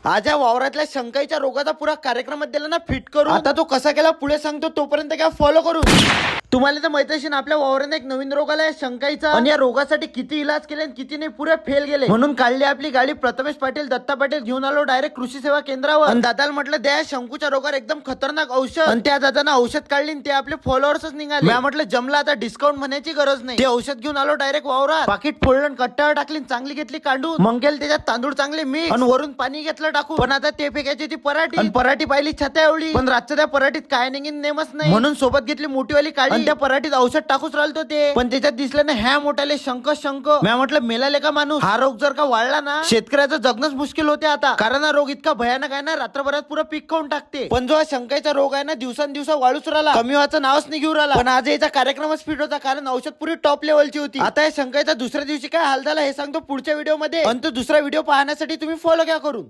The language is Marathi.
आज या वावरातल्या शंकाईच्या रोगाचा पुरा कार्यक्रमात दिला ना फिट करून. आता तो कसा केला पुढे सांगतो, तोपर्यंत काय फॉलो करून. तुम्हाला तर माहिती असेल आपल्या वावरात एक नवीन रोग आलाय शंकाईचा, आणि या रोगासाठी किती इलाज केले आणि किती नाही पुरे फेल गेले. म्हणून काढली आपली गाडी प्रथमेश पाटील दत्ता पाटील घेऊन आलो डायरेक्ट कृषी सेवा केंद्रावर. आणि दादाला म्हटलं द्या शंकूच्या रोगावर एकदम खतरनाक औषध. आणि त्या दादानं औषध काढली आणि ते आपले फॉलोअर्सच निघाले. मी म्हटलं जमला आता डिस्काउंट म्हणायची गरज नाही. ते औषध घेऊन आलो डायरेक्ट वावरात. पाकिट फोडलं कट्ट्यावर टाकली चांगली घेतली काढून. मग केलं त्याच्यात तांदूळ चांगले मिक्स आणि वरून पाणी घेतलं टाकून. पण आता ते फेकायची ती पराठी, आणि पराठी पाहिली छत्या एवढी, पण रातच्या त्या पराठीत काय नाही नेमच नाही. म्हणून सोबत घेतली मोठीवाली काढी आणि त्या पराठीत औषध टाकूच राहिलो ते. पण त्याच्यात दिसलं ना ह्या मोठ्याले शंक. मी म्हटलं मेलाले का माणूस. हा रोग जर का वाढला ना शेतकऱ्याचं जगणंच मुश्किल होते आता. कारण हा रोग इतका भयानक आहे ना रात्रभरात पुरं पीक खाऊन टाकते. पण जो हा शंकाचा रोग आहे ना दिवसांदिवस वाढूच राहिला, कमी व्हायचं नावच नाही घेऊ राहिला. पण आज याचा कार्यक्रमच फिट होता कारण औषध पुरी टॉप लेवलची होती. आता या शंकाचा दुसऱ्या दिवशी काय हाल झाला हे सांगतो पुढच्या व्हिडिओ मध्ये. आणि तो दुसरा व्हिडिओ पाहण्यासाठी तुम्ही फॉलो घ्या करून.